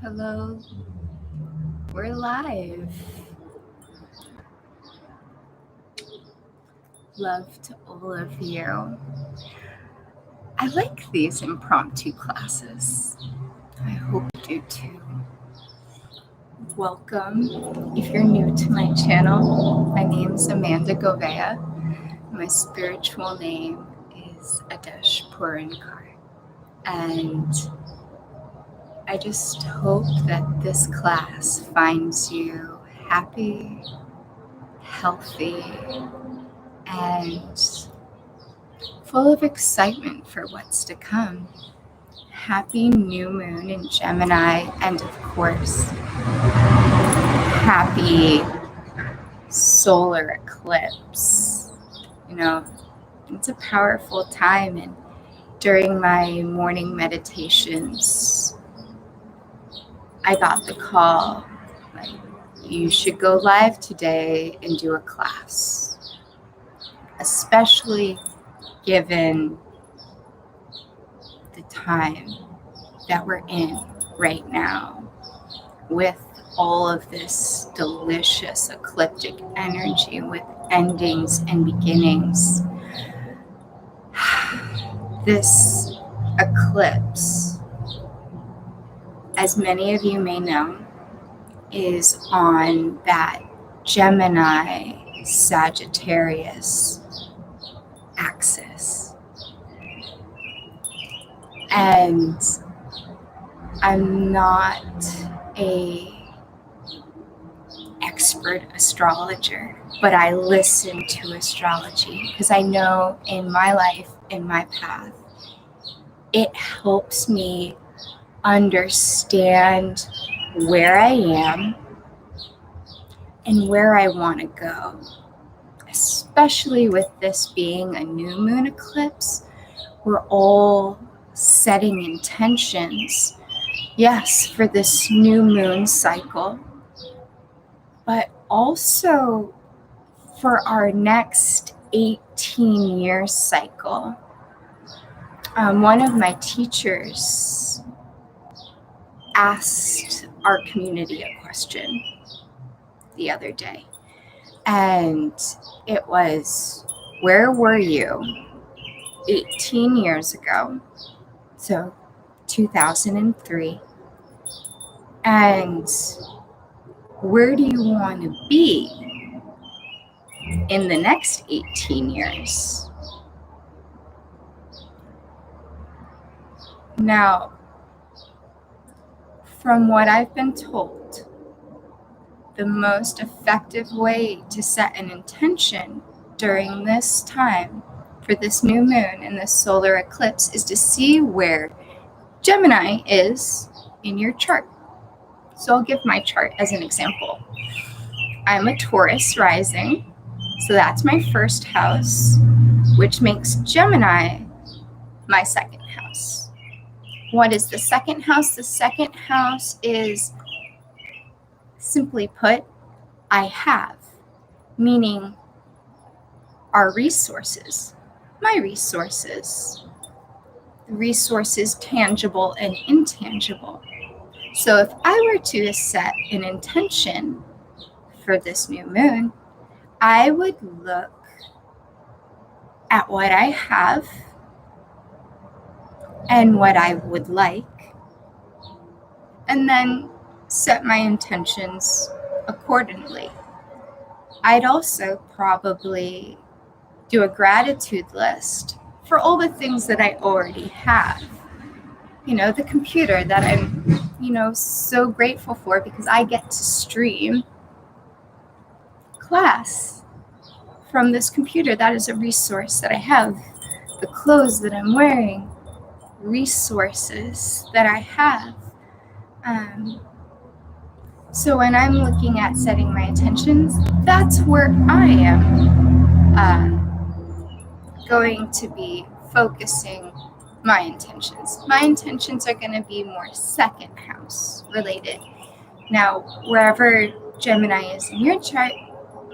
Hello, we're live. Love to all of you. I like these impromptu classes. I hope you do too. Welcome. If you're new to my channel, my name is Amanda Govea. My spiritual name is Adesh Purankar. And I just hope that this class finds you happy, healthy, and full of excitement for what's to come. Happy new moon in Gemini, and of course, happy solar eclipse. It's a powerful time, and during my morning meditations, I got the call, like, you should go live today and do a class, especially given the time that we're in right now with all of this delicious ecliptic energy with endings and beginnings. This eclipse, as many of you may know, is on that Gemini Sagittarius axis. And I'm not a expert astrologer, but I listen to astrology because I know in my life, in my path, it helps me understand where I am and where I want to go, especially with this being a new moon eclipse. We're all setting intentions, yes, for this new moon cycle, but also for our next 18-year cycle. One of my teachers asked our community a question the other day, and it was, where were you 18 years ago, so 2003, and where do you want to be in the next 18 years? Now, from what I've been told, the most effective way to set an intention during this time for this new moon and this solar eclipse is to see where Gemini is in your chart. So I'll give my chart as an example. I'm a Taurus rising, so that's my first house, which makes Gemini my second house. What is the second house? The second house is, simply put, I have, meaning our resources, my resources, resources tangible and intangible. So if I were to set an intention for this new moon, I would look at what I have and what I would like, and then set my intentions accordingly. I'd also probably do a gratitude list for all the things that I already have. The computer that I'm, so grateful for because I get to stream class from this computer. That is a resource that I have. The clothes that I'm wearing, resources that I have. So when I'm looking at setting my intentions, that's where I am going to be focusing my intentions. My intentions are going to be more second house related. Now, wherever Gemini is in your chart,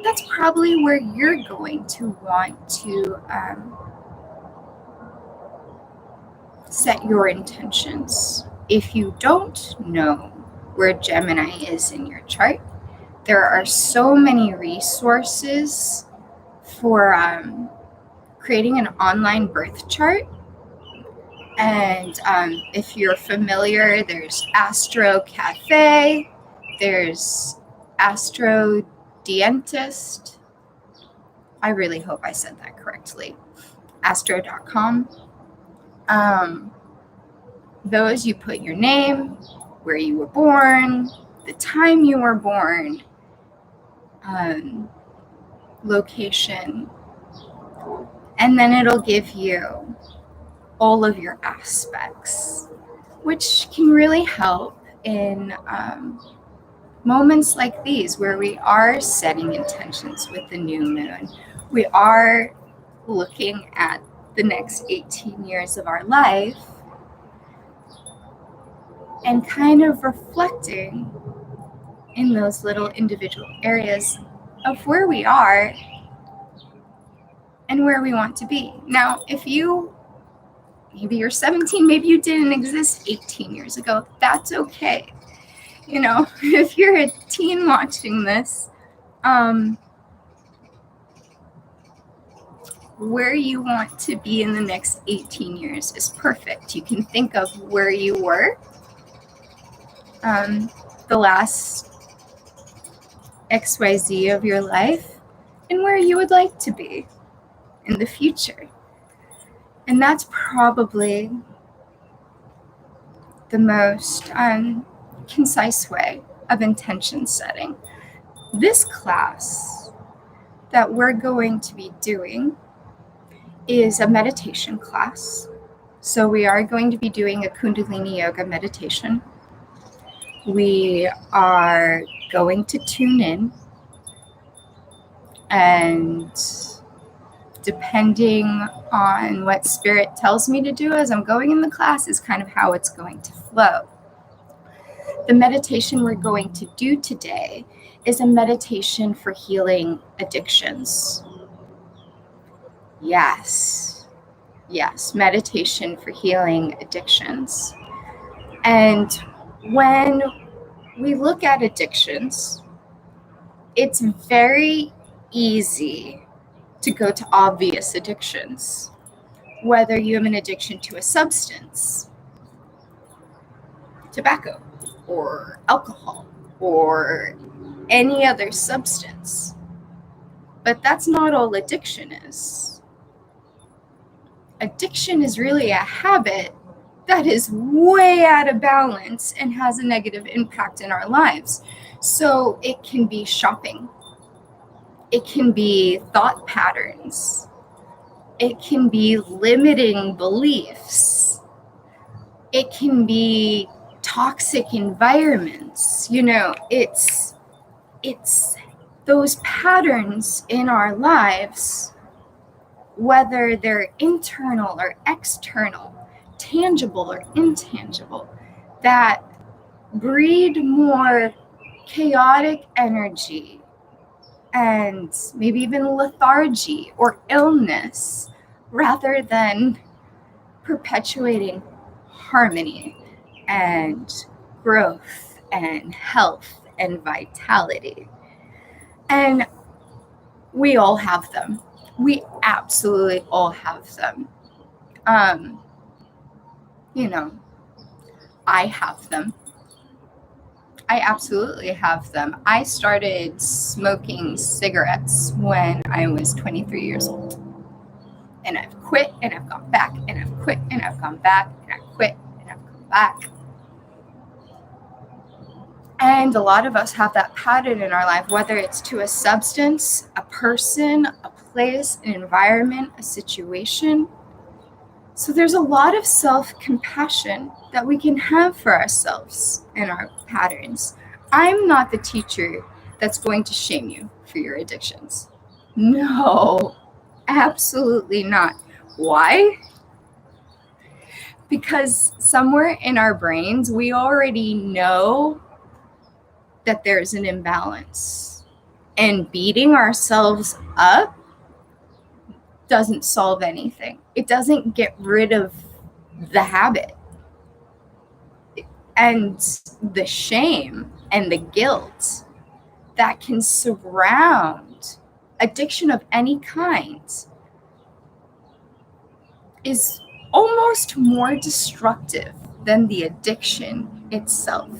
that's probably where you're going to want to set your intentions. If you don't know where Gemini is in your chart. There are so many resources for creating an online birth chart. And if you're familiar, there's Astro Cafe, there's Astro Dentist. I really hope I said that correctly. Astro.com. Those, you put your name, where you were born, the time you were born, location, and then it'll give you all of your aspects, which can really help in moments like these where we are setting intentions with the new moon. We are looking at the next 18 years of our life and kind of reflecting in those little individual areas of where we are and where we want to be. Now, if maybe you're 17, maybe you didn't exist 18 years ago, that's okay. You know, if you're a teen watching this, where you want to be in the next 18 years is perfect. You can think of where you were the last XYZ of your life and where you would like to be in the future. And that's probably the most concise way of intention setting. This class that we're going to be doing is a meditation class. So we are going to be doing a Kundalini Yoga meditation. We are going to tune in, and depending on what Spirit tells me to do as I'm going in the class is kind of how it's going to flow. The meditation we're going to do today is a meditation for healing addictions. Yes, meditation for healing addictions. And when we look at addictions, it's very easy to go to obvious addictions, whether you have an addiction to a substance, tobacco, or alcohol, or any other substance. But that's not all addiction is. Addiction is really a habit that is way out of balance and has a negative impact in our lives. So it can be shopping. It can be thought patterns. It can be limiting beliefs. It can be toxic environments. You know, it's those patterns in our lives, whether they're internal or external, tangible or intangible, that breed more chaotic energy and maybe even lethargy or illness, rather than perpetuating harmony and growth and health and vitality. And we all have them. We absolutely all have them. You know, I have them. I absolutely have them. I started smoking cigarettes when I was 23 years old. And I've quit and I've gone back and I've quit and I've gone back and I've quit and I've come back. And a lot of us have that pattern in our life, whether it's to a substance, a person, a place, an environment, a situation. So there's a lot of self-compassion that we can have for ourselves and our patterns. I'm not the teacher that's going to shame you for your addictions. No, absolutely not. Why? Because somewhere in our brains, we already know that there's an imbalance. And beating ourselves up doesn't solve anything. It doesn't get rid of the habit. and the shame and the guilt that can surround addiction of any kind is almost more destructive than the addiction itself.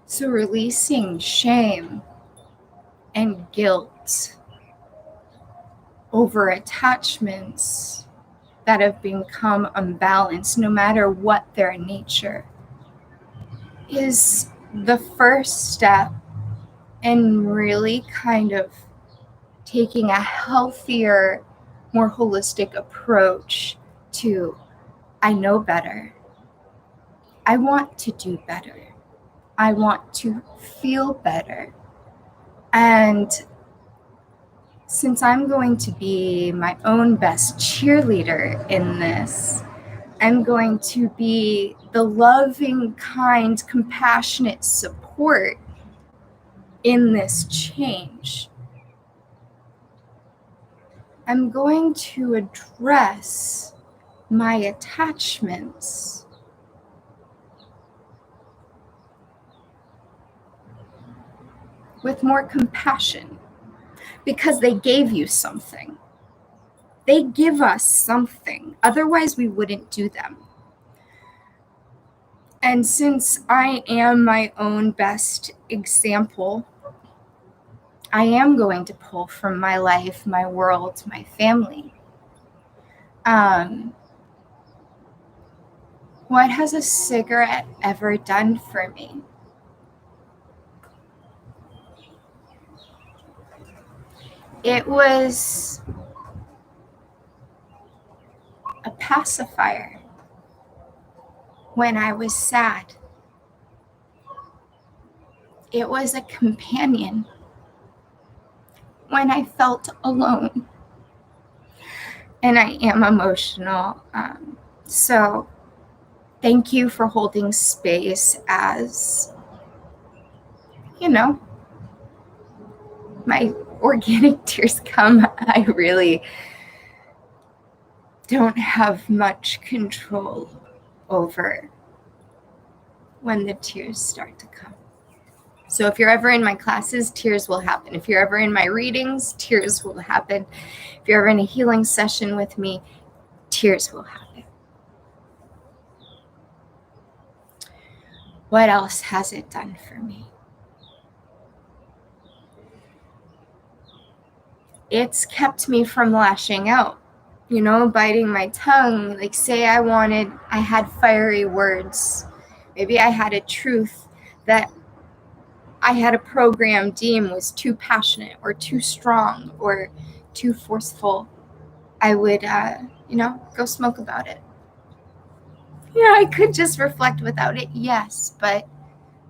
So releasing shame and guilt over attachments that have become unbalanced, no matter what their nature, is the first step in really kind of taking a healthier, more holistic approach to, I know better. I want to do better. I want to feel better. And since I'm going to be my own best cheerleader in this, I'm going to be the loving, kind, compassionate support in this change. I'm going to address my attachments with more compassion because they gave you something. They give us something. Otherwise, we wouldn't do them. And since I am my own best example, I am going to pull from my life, my world, my family. What has a cigarette ever done for me? It was a pacifier when I was sad. It was a companion when I felt alone. And I am emotional. So thank you for holding space as, my organic tears come. I really don't have much control over when the tears start to come. So if you're ever in my classes, tears will happen. If you're ever in my readings, tears will happen. If you're ever in a healing session with me, tears will happen. What else has it done for me? It's kept me from lashing out, biting my tongue. Like, say I had fiery words. Maybe I had a truth that I had a program deem was too passionate or too strong or too forceful. I would, go smoke about it. I could just reflect without it, yes, but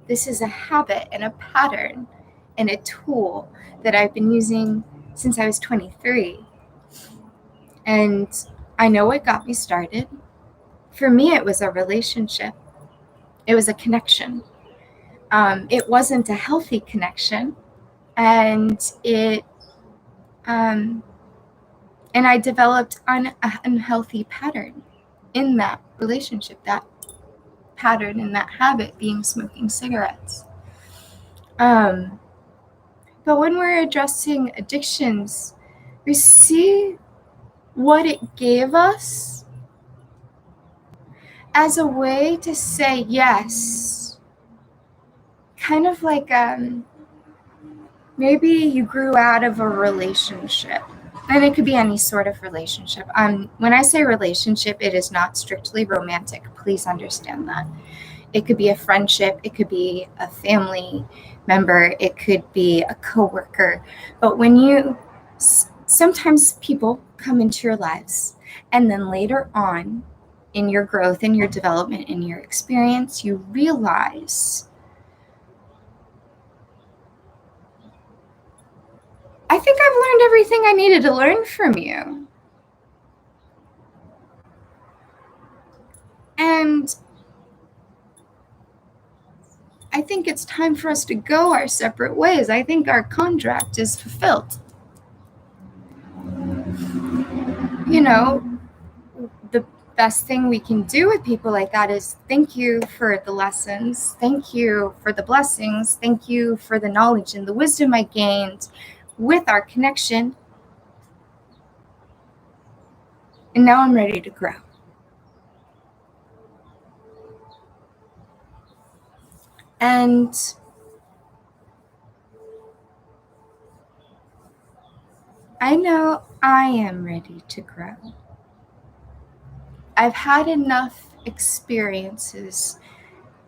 this is a habit and a pattern and a tool that I've been using since I was 23. And I know what got me started. For me, it was a relationship. It was a connection. It wasn't a healthy connection. And and I developed an unhealthy pattern in that relationship, that pattern and that habit being smoking cigarettes. But when we're addressing addictions, we see what it gave us as a way to say yes. Kind of like maybe you grew out of a relationship, and it could be any sort of relationship. When I say relationship, it is not strictly romantic. Please understand that. It could be a friendship. It could be a family member. It could be a coworker. But when sometimes people come into your lives, and then later on in your growth, in your development, in your experience, you realize, I think I've learned everything I needed to learn from you. And I think it's time for us to go our separate ways. I think our contract is fulfilled. you know, the best thing we can do with people like that is thank you for the lessons, thank you for the blessings, thank you for the knowledge and the wisdom I gained with our connection. And now I'm ready to grow. And I know I am ready to grow. I've had enough experiences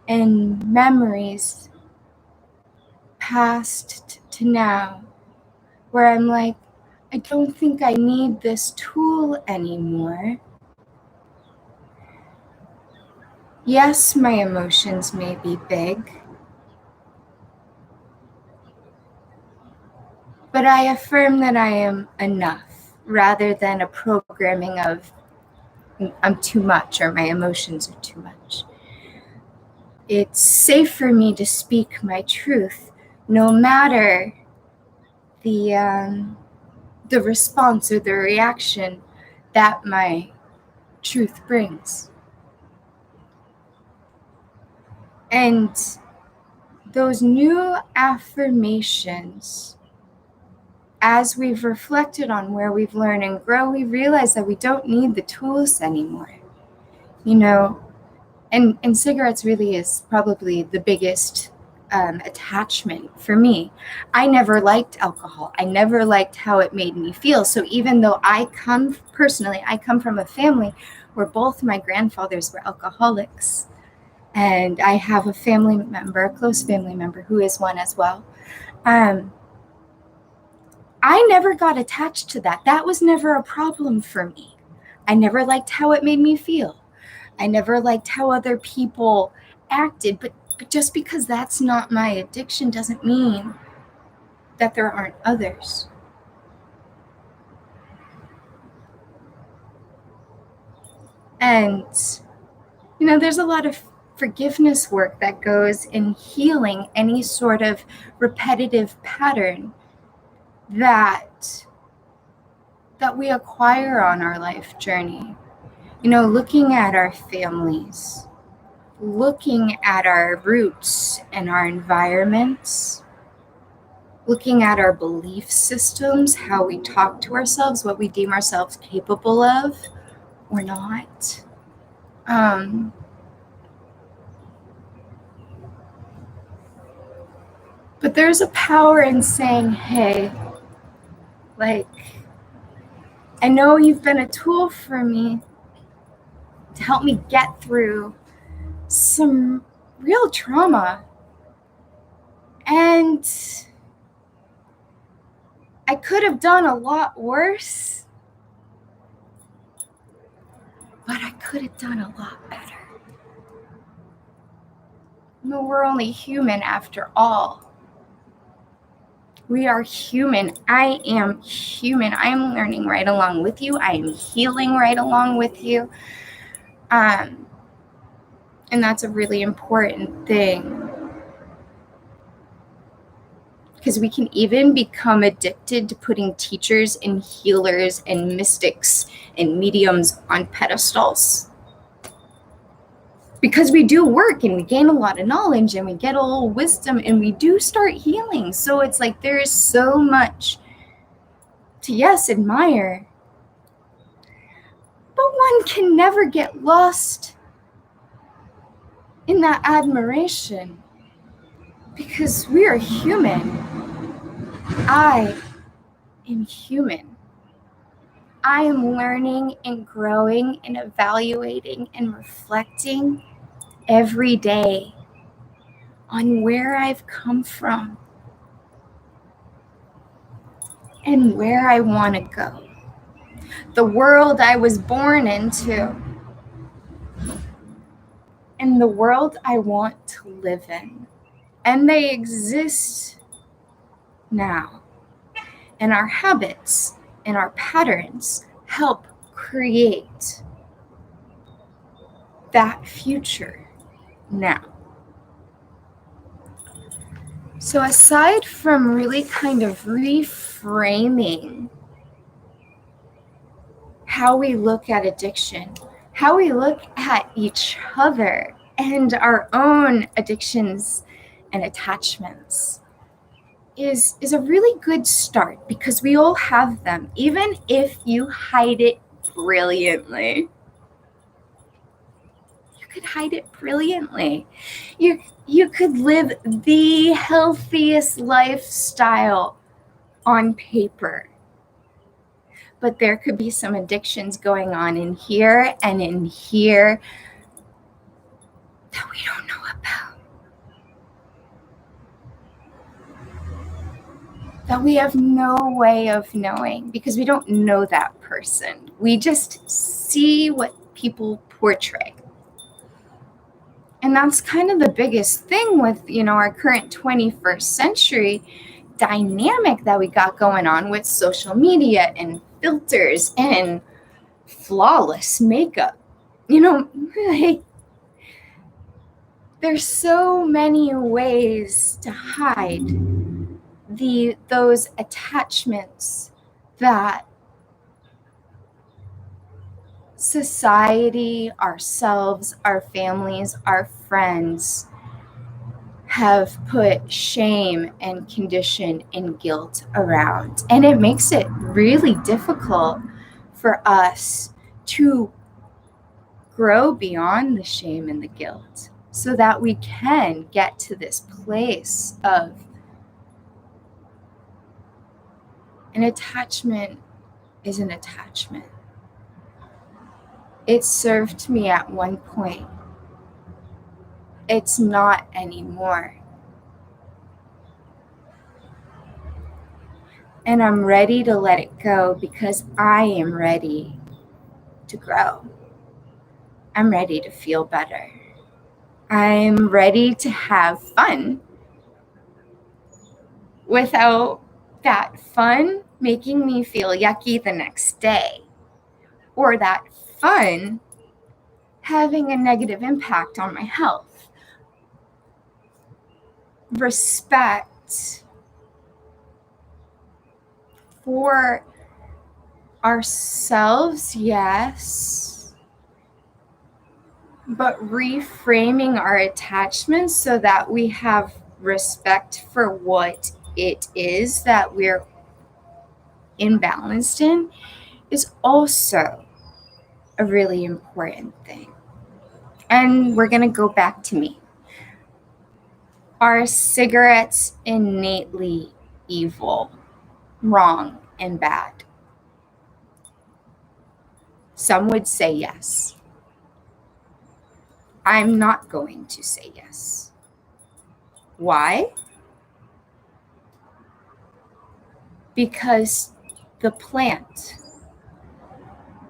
and memories past to now where I'm like, I don't think I need this tool anymore. Yes, my emotions may be big, but I affirm that I am enough rather than a programming of I'm too much or my emotions are too much. It's safe for me to speak my truth no matter the response or the reaction that my truth brings. And those new affirmations, as we've reflected on where we've learned and grow, we realize that we don't need the tools anymore. And cigarettes really is probably the biggest attachment for me. I never liked alcohol. I never liked how it made me feel. So even though I come from a family where both my grandfathers were alcoholics, and I have a close family member who is one as well. I never got attached to that. That was never a problem for me. I never liked how it made me feel. I never liked how other people acted, but just because that's not my addiction doesn't mean that there aren't others. And, there's a lot of forgiveness work that goes in healing any sort of repetitive pattern that we acquire on our life journey. Looking at our families, looking at our roots and our environments, looking at our belief systems, how we talk to ourselves, what we deem ourselves capable of or not. But there's a power in saying, hey, I know you've been a tool for me to help me get through some real trauma. And I could have done a lot worse, but I could have done a lot better. No, we're only human after all. We are human. I am human. I am learning right along with you. I am healing right along with you. And that's a really important thing. Because we can even become addicted to putting teachers and healers and mystics and mediums on pedestals. Because we do work and we gain a lot of knowledge and we get a little wisdom and we do start healing. So it's like there is so much to, yes, admire. But one can never get lost in that admiration because we are human. I am human. I am learning and growing and evaluating and reflecting every day on where I've come from and where I want to go. The world I was born into and the world I want to live in. And they exist now. And our habits and our patterns help create that future now. So aside from really kind of reframing how we look at addiction, how we look at each other and our own addictions and attachments is a really good start, because we all have them, even if you hide it brilliantly. You could hide it brilliantly. You could live the healthiest lifestyle on paper, but there could be some addictions going on in here and in here that we don't know about, that we have no way of knowing, because we don't know that person. We just see what people portray. And that's kind of the biggest thing with, our current 21st century dynamic that we got going on with social media and filters and flawless makeup. Like, there's so many ways to hide those attachments that society, ourselves, our families, our friends have put shame and condition and guilt around. And it makes it really difficult for us to grow beyond the shame and the guilt, so that we can get to this place of an attachment is an attachment. It served me at one point. It's not anymore. And I'm ready to let it go, because I am ready to grow. I'm ready to feel better. I'm ready to have fun without that fun making me feel yucky the next day, or that fun having a negative impact on my health. Respect for ourselves, yes, but reframing our attachments so that we have respect for what it is that we're imbalanced in is also a really important thing. And we're going to go back to me. Are cigarettes innately evil, wrong, and bad? Some would say yes. I'm not going to say yes. Why? Because the plant,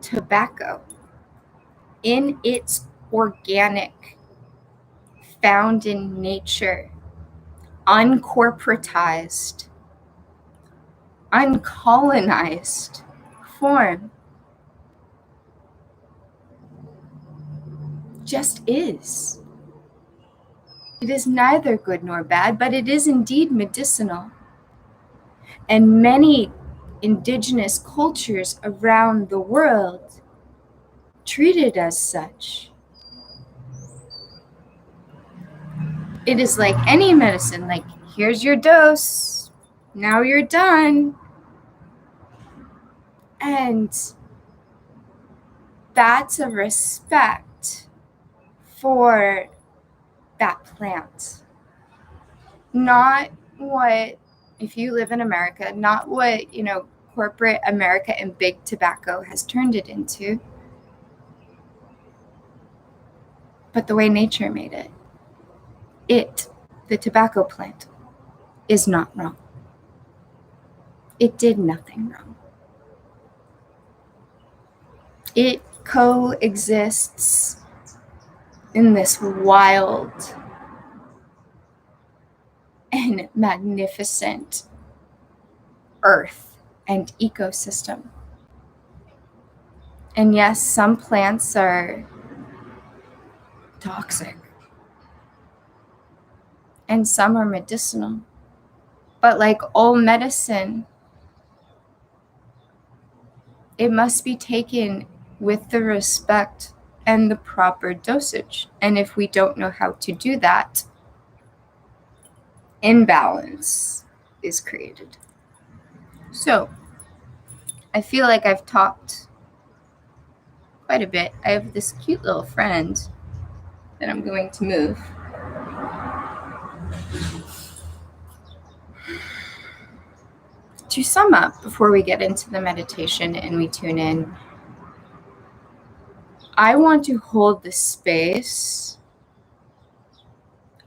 tobacco, in its organic, found in nature, uncorporatized, uncolonized form, just is. It is neither good nor bad, but it is indeed medicinal. And many indigenous cultures around the world treat it as such. It is like any medicine, like, here's your dose, now you're done. And that's a respect for that plant. Not what, if you live in America, not what, corporate America and big tobacco has turned it into, but the way nature made it. It, the tobacco plant, is not wrong. It did nothing wrong. It coexists in this wild and magnificent earth and ecosystem. And yes, some plants are toxic and some are medicinal. But like all medicine, it must be taken with the respect and the proper dosage. And if we don't know how to do that, imbalance is created. So I feel like I've talked quite a bit. I have this cute little friend that I'm going to move. To sum up, before we get into the meditation and we tune in, I want to hold the space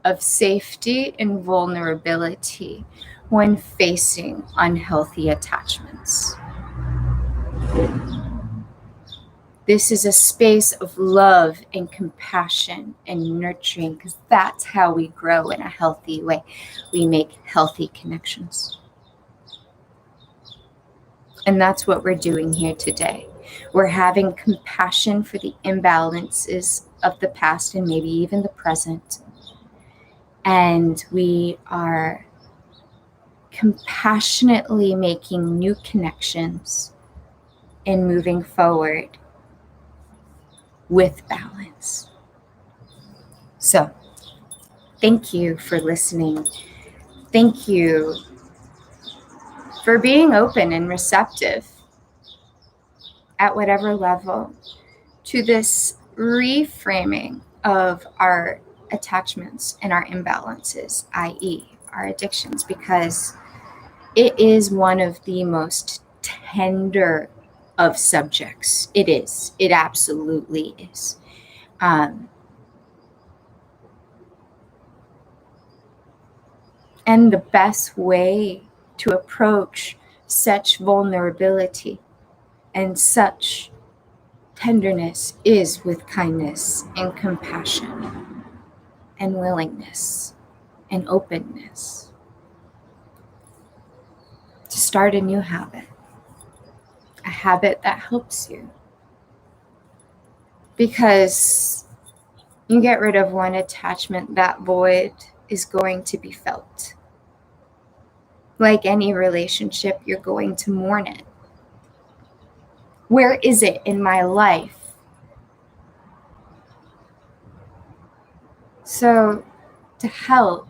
of safety and vulnerability when facing unhealthy attachments. This is a space of love and compassion and nurturing, because that's how we grow in a healthy way. We make healthy connections. And that's what we're doing here today. We're having compassion for the imbalances of the past and maybe even the present. And we are compassionately making new connections and moving forward with balance. So, thank you for listening. Thank you for being open and receptive at whatever level to this reframing of our attachments and our imbalances, i.e., our addictions, because it is one of the most tender of subjects. It is. It absolutely is. And the best way to approach such vulnerability and such tenderness is with kindness and compassion and willingness and openness to start a new habit, a habit that helps you. Because you get rid of one attachment, that void is going to be felt. Like any relationship, you're going to mourn it. Where is it in my life? So, to help,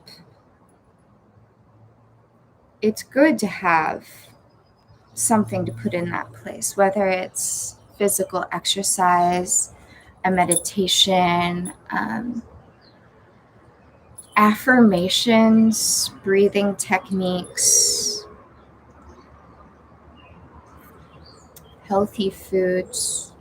it's good to have something to put in that place, whether it's physical exercise, a meditation, affirmations, breathing techniques, healthy foods,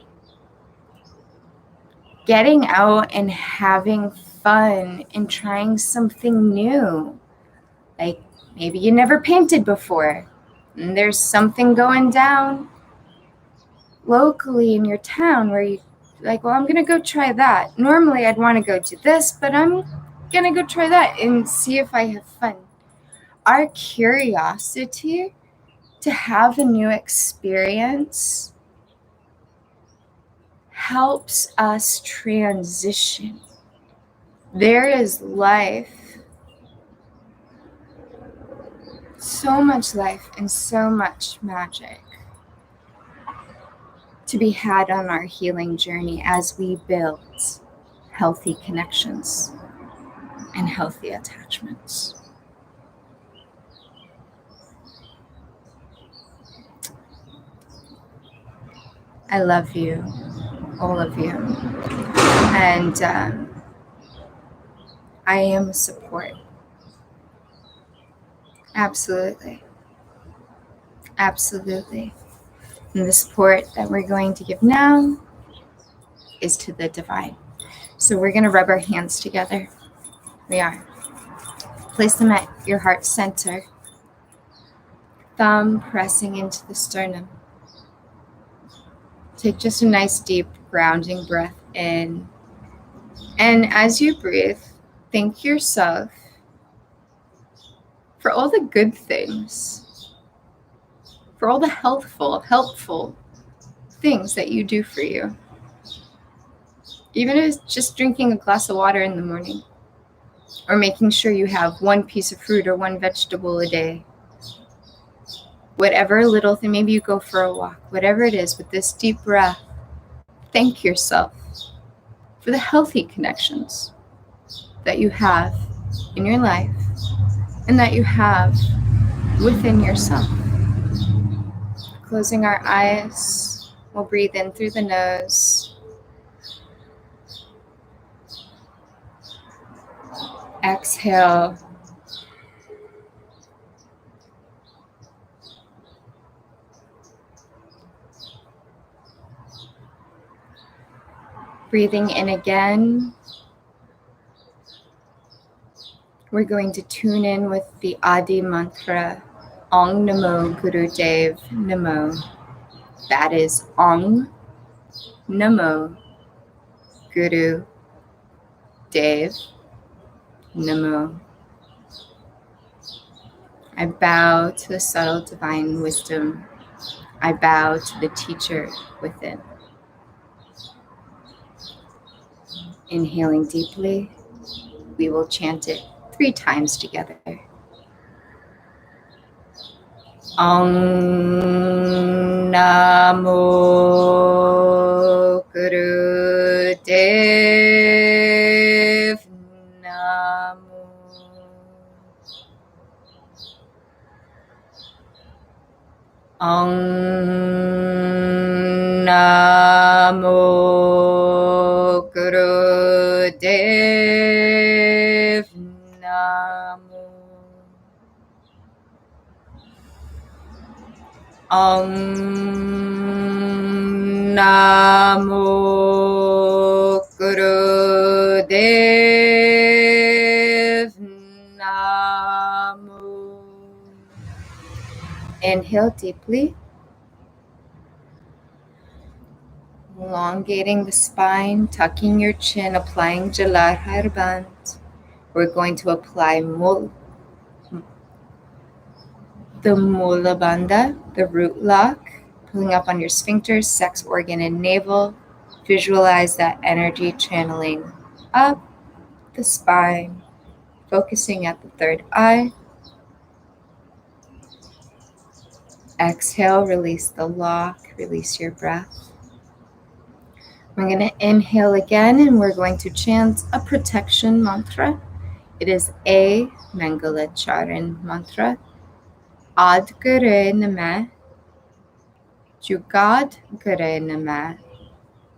getting out and having fun and trying something new. Like maybe you never painted before and there's something going down locally in your town where you like, well, I'm going to go try that. Normally I'd want to go do this, but I'm going to go try that and see if I have fun. Our curiosity to have a new experience helps us transition. There is life, so much life and so much magic to be had on our healing journey as we build healthy connections and healthy attachments. I love you, all of you. And I am a support. Absolutely. Absolutely. And the support that we're going to give now is to the divine. So we're going to rub our hands together. We are. Place them at your heart center. Thumb pressing into the sternum. Take just a nice deep grounding breath in. And as you breathe, thank yourself for all the good things, for all the helpful things that you do for you. Even if it's just drinking a glass of water in the morning, or making sure you have one piece of fruit or one vegetable a day. Whatever little thing, maybe you go for a walk, whatever it is, with this deep breath, thank yourself for the healthy connections that you have in your life and that you have within yourself. Closing our eyes, we'll breathe in through the nose. Exhale. Breathing in again. We're going to tune in with the Adi mantra, Ong Namo Guru Dev Namo. That is Ong Namo Guru Dev Namo. I bow to the subtle divine wisdom. I bow to the teacher within. Inhaling deeply, we will chant it 3 times together. Ong Namo Guru Dev Namo. Ong Namo Guru Dev Namo. Ong Namo Guru Dev Namo. Inhale deeply, elongating the spine, tucking your chin, applying Jalar Harband. We're going to apply the Mula Bandha, the root lock, pulling up on your sphincter, sex organ, and navel. Visualize that energy channeling up the spine, focusing at the third eye. Exhale, release the lock, release your breath. We're going to inhale again, and we're going to chant a protection mantra. It is a Mangala Charan mantra. Ad Gare Namah, Jugad Gare Namah,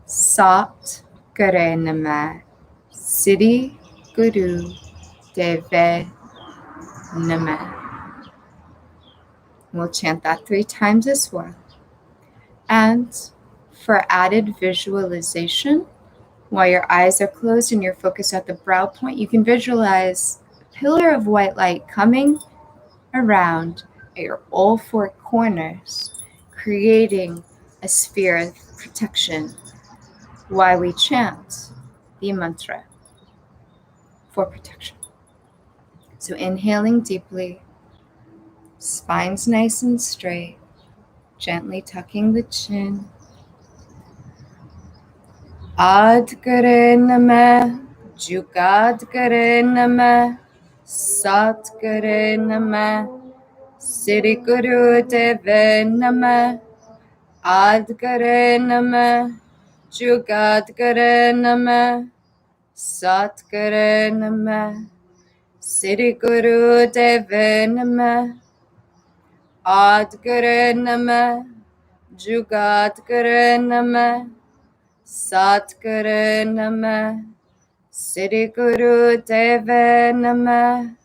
Sat Gare Namah, Siddhi Guru Deve Namah. We'll chant that 3 times as well. And for added visualization, while your eyes are closed and you're focused at the brow point, you can visualize a pillar of white light coming around at your all 4 corners, creating a sphere of protection while we chant the mantra for protection. So inhaling deeply, spine's nice and straight, gently tucking the chin. Ad Gare Namah, Jugad Gare Namah, Sat Gare Namah, Siddhi Guru Deve Namah, Ad Gare Namah, Jugad Gare Namah, Sat Gare Namah, Siddhi Guru Deve Namah, Ad Gare Namah, Jugad Gare Namah, Sat Gare Namah, Siddhi Guru Deve Namah.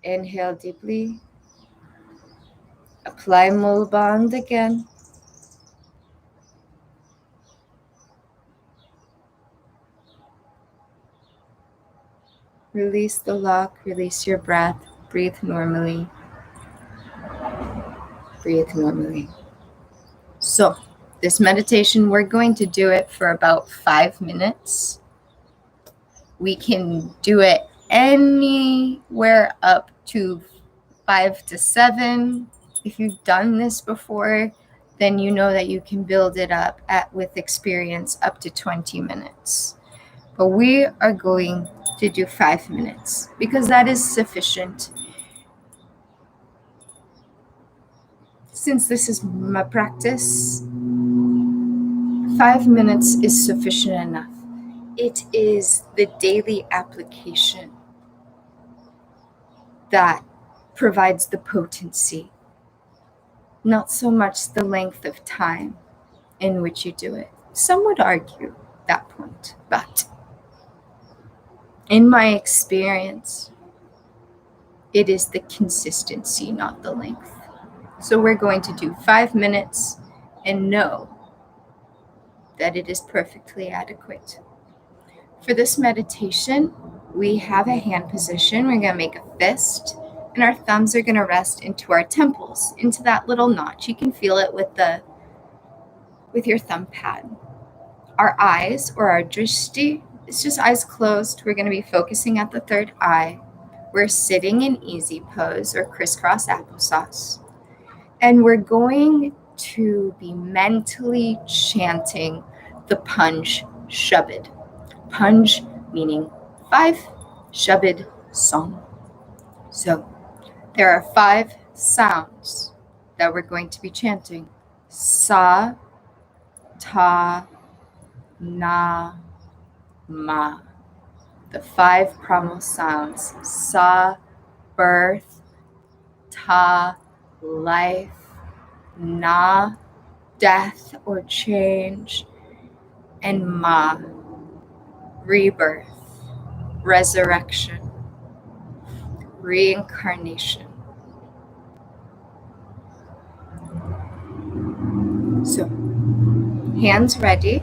Inhale deeply. Apply Mulband again. Release the lock, release your breath. Breathe normally. Breathe normally. So, this meditation, we're going to do it for about 5 minutes. We can do it anywhere up to 5 to 7. If you've done this before, then you know that you can build it up with experience up to 20 minutes. But we are going to do 5 minutes because that is sufficient. Since this is my practice, 5 minutes is sufficient enough. It is the daily application that provides the potency, not so much the length of time in which you do it. Some would argue that point, but in my experience, it is the consistency, not the length. So we're going to do 5 minutes and know that it is perfectly adequate. For this meditation, we have a hand position. We're going to make a fist, and our thumbs are going to rest into our temples, into that little notch. You can feel it with your thumb pad. Our eyes, or our drishti, it's just eyes closed. We're going to be focusing at the third eye. We're sitting in easy pose or crisscross applesauce. And we're going to be mentally chanting the Panj Shabad. Panj meaning 5, Shabad song. So there are 5 sounds that we're going to be chanting. Sa, ta, na, ma. The 5 primal sounds. Sa, birth, ta, life, na, death or change, and ma, rebirth, resurrection, reincarnation. So, hands ready,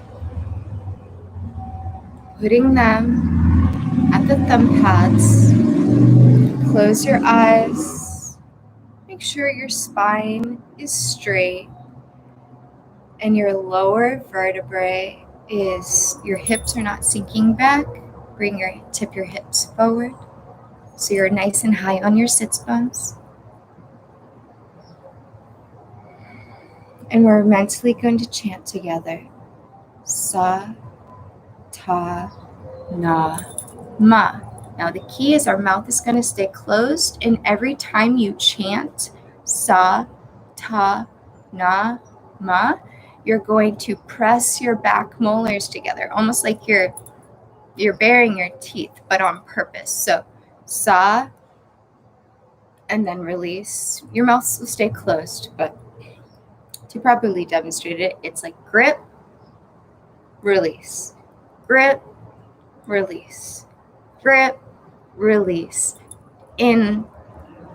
putting them at the thumb pads. Close your eyes. Make sure your spine is straight and your lower vertebrae your hips are not sinking back. Tip your hips forward so you're nice and high on your sits bones. And we're mentally going to chant together. Sa, ta, na, ma. Now the key is our mouth is going to stay closed, and every time you chant sa, ta, na, ma, you're going to press your back molars together, almost like you're baring your teeth, but on purpose. So sa, and then release. Your mouth will stay closed, but to properly demonstrate it, it's like grip, release, grip, release, grip, release, in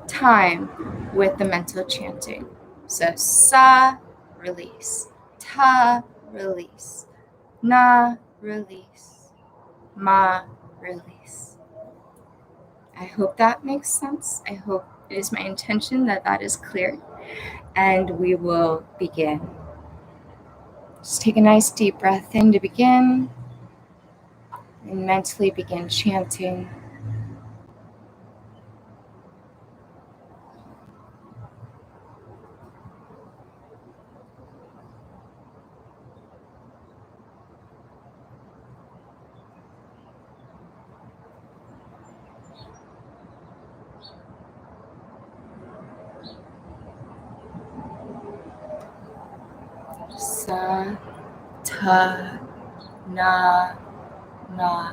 time with the mental chanting. So sa, release, ta, release, na, release, ma, release. I hope that makes sense. I hope it is my intention that is clear. And we will begin. Just take a nice deep breath in to begin, and mentally begin chanting. Sa, ta, na, ma.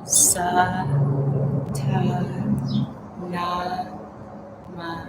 Sa, ta, na, ma.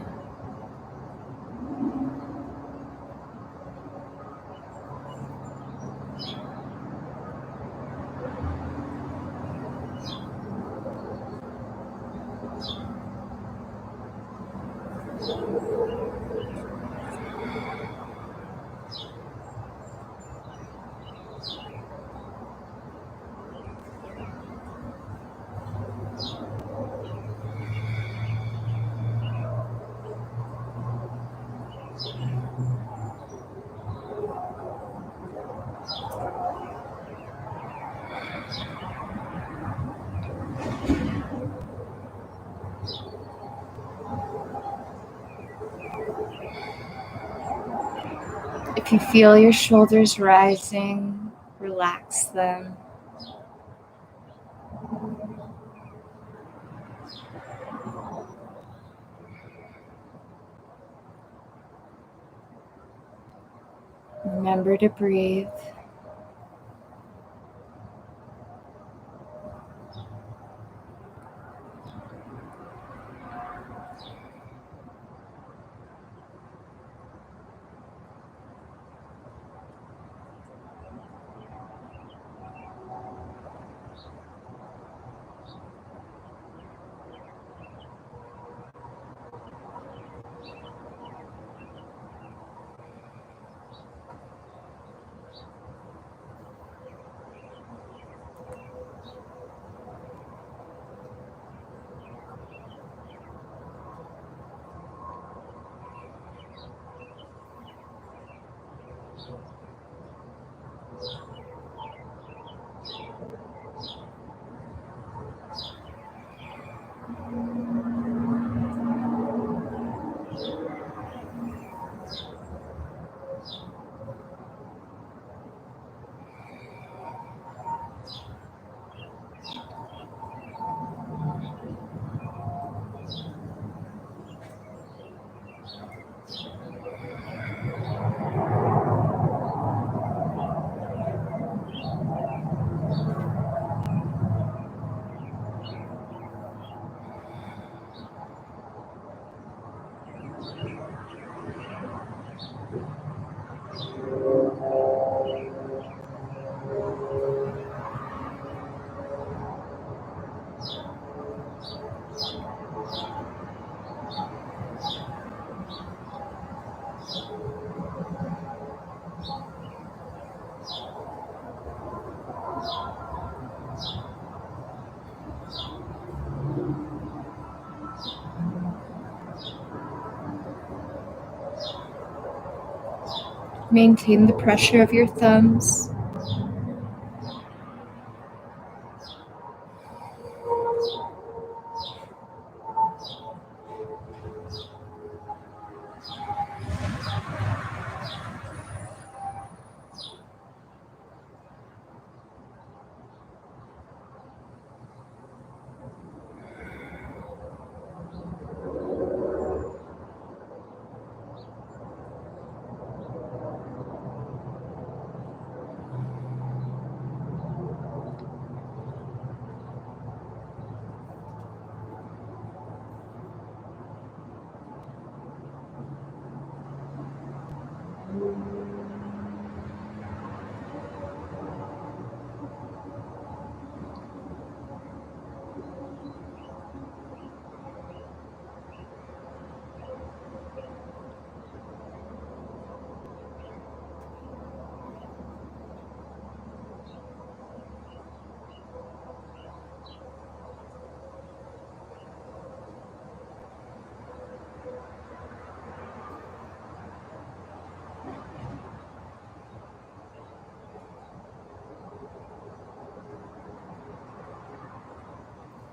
If you feel your shoulders rising, relax them. Remember to breathe. Maintain the pressure of your thumbs.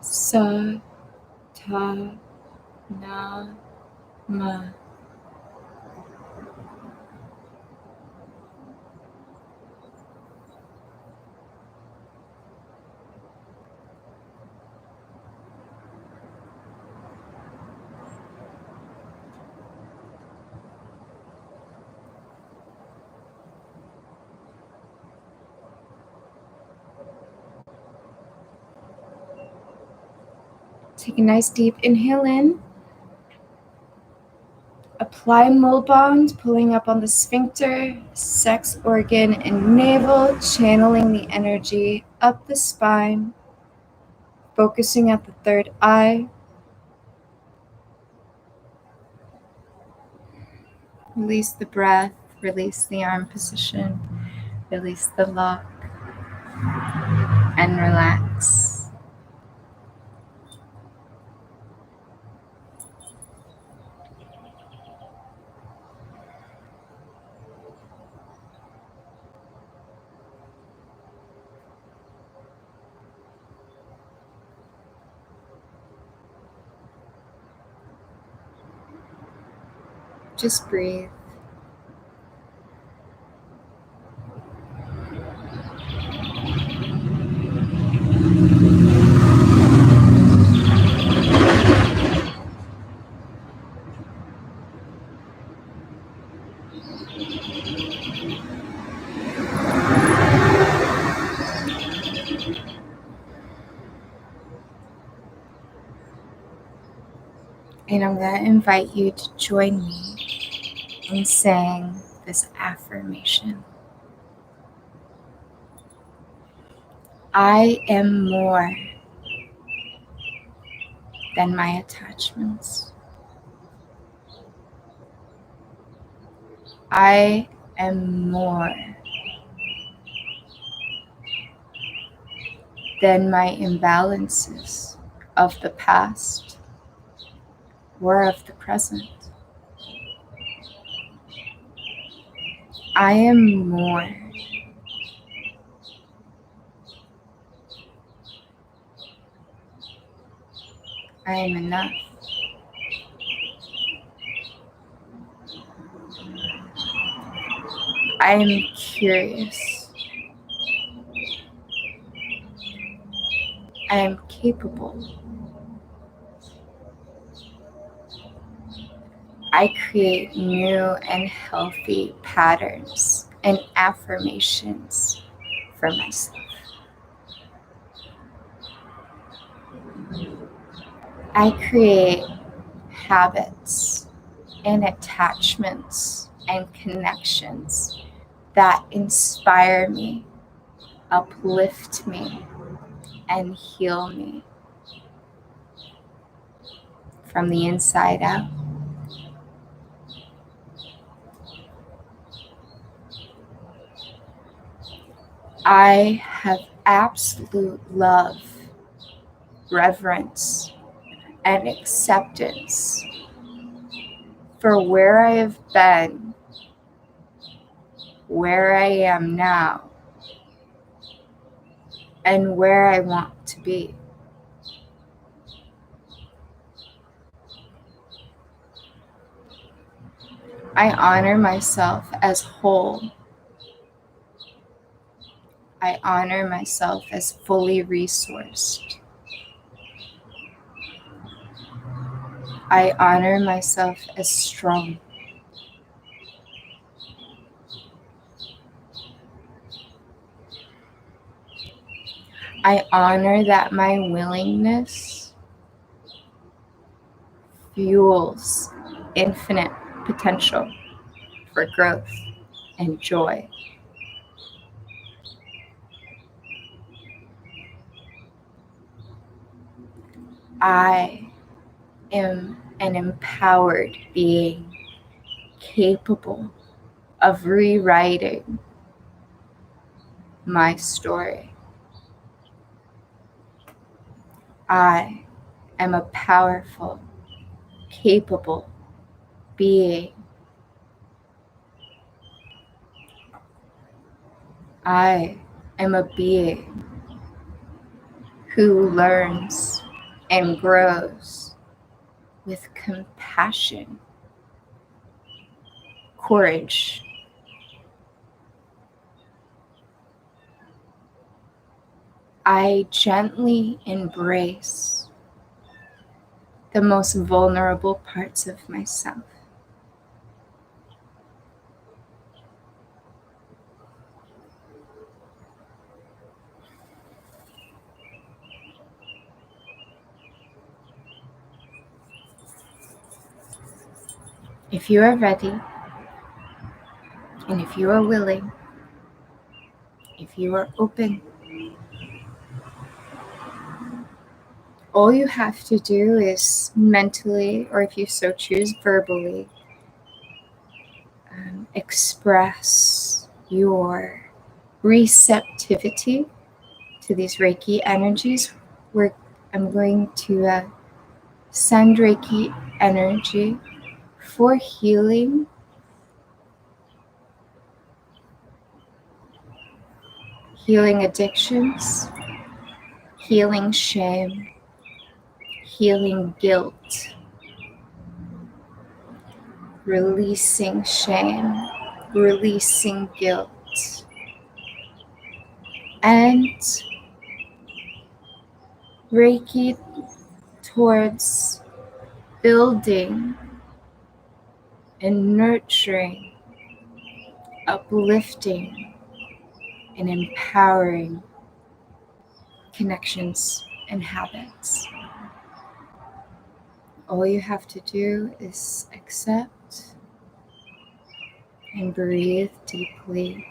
Sa ta na ma. Take a nice deep inhale in. Apply mole bond, pulling up on the sphincter, sex organ, and navel, channeling the energy up the spine, focusing at the third eye. Release the breath, release the arm position, release the lock, and relax. Just breathe. And I'm going to invite you to join me in saying this affirmation. I am more than my attachments. I am more than my imbalances of the past or of the present. I am more. I am enough. I am curious. I am capable. I create new and healthy patterns and affirmations for myself. I create habits and attachments and connections that inspire me, uplift me, and heal me from the inside out. I have absolute love, reverence, and acceptance for where I have been, where I am now, and where I want to be. I honor myself as whole. I honor myself as fully resourced. I honor myself as strong. I honor that my willingness fuels infinite potential for growth and joy. I am an empowered being capable of rewriting my story. I am a powerful, capable being. I am a being who learns and grows with compassion, courage, I gently embrace the most vulnerable parts of myself. If you are ready, and if you are willing, if you are open, all you have to do is mentally, or if you so choose, verbally, express your receptivity to these Reiki energies. I'm going to send Reiki energy for healing, healing addictions, healing shame, healing guilt, releasing shame, releasing guilt, and Reiki towards building and nurturing, uplifting, and empowering connections and habits. All you have to do is accept and breathe deeply.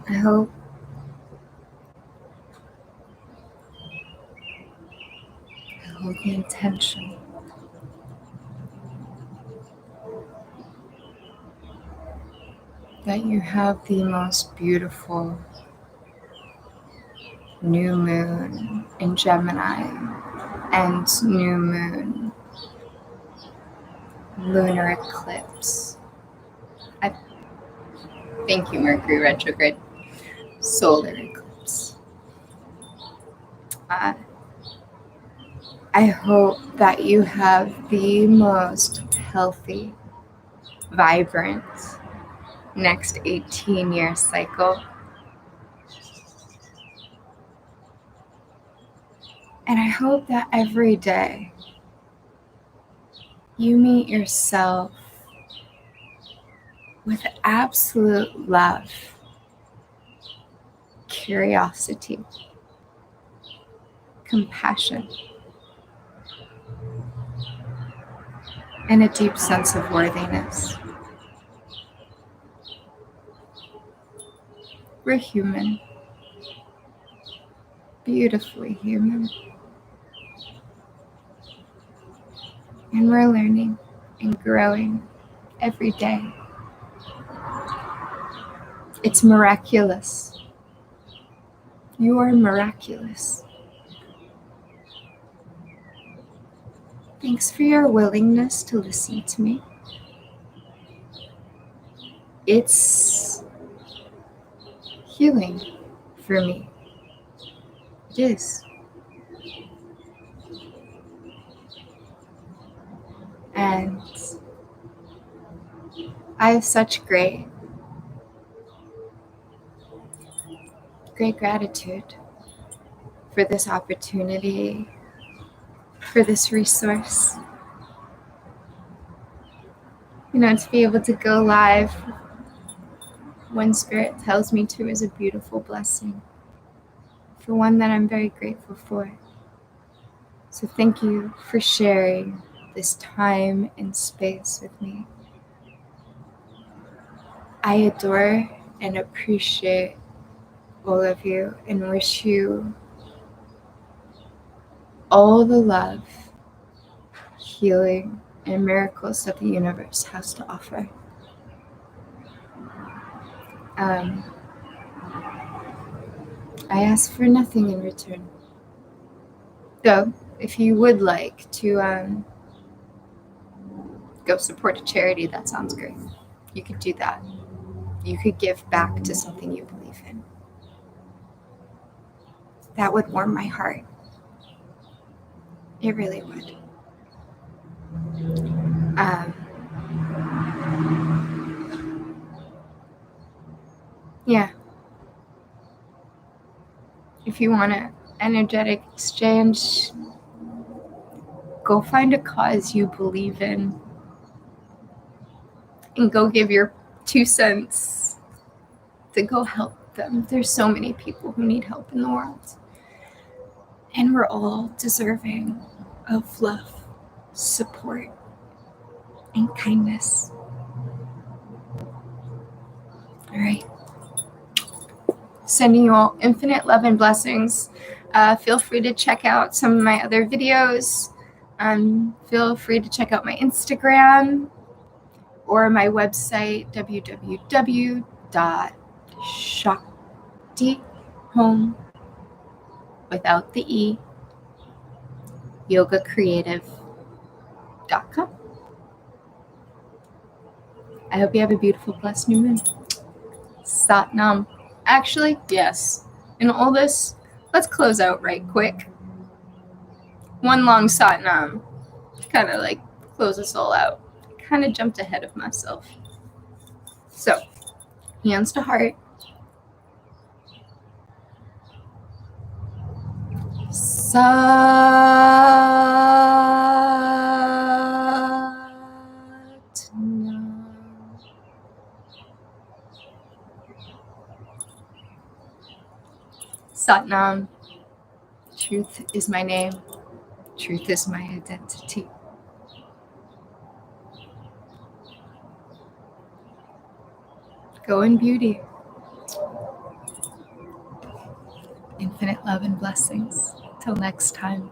I hold the intention that you have the most beautiful new moon in Gemini and new moon lunar eclipse. Thank you, Mercury retrograde, solar eclipse. I hope that you have the most healthy, vibrant next 18-year cycle. And I hope that every day you meet yourself with absolute love, curiosity, compassion, and a deep sense of worthiness. We're human, beautifully human. And we're learning and growing every day. It's miraculous. You are miraculous. Thanks for your willingness to listen to me. It's healing for me. It is. And I have such great great gratitude for this opportunity, for this resource. To be able to go live when Spirit tells me to is a beautiful blessing, for one that I'm very grateful for. So thank you for sharing this time and space with me. I adore and appreciate all of you and wish you all the love, healing, and miracles that the universe has to offer. I ask for nothing in return. Though, if you would like to go support a charity, that sounds great. You could do that. You could give back to something you believe in. That would warm my heart. It really would. Yeah. If you want an energetic exchange, go find a cause you believe in and go give your 2 cents to go help them. There's so many people who need help in the world. And we're all deserving of love, support, and kindness. All right. Sending you all infinite love and blessings. Feel free to check out some of my other videos. Feel free to check out my Instagram or my website, www.shaktihome, without the E, yogacreative.com. I hope you have a beautiful, blessed new moon. Sat Nam. Actually, yes. In all this, let's close out right quick. One long Sat Nam. Kind of like close us all out. Kind of jumped ahead of myself. So, hands to heart. Sat Nam. Sat Nam. Truth is my name. Truth is my identity. Go in beauty. Infinite love and blessings. Till next time.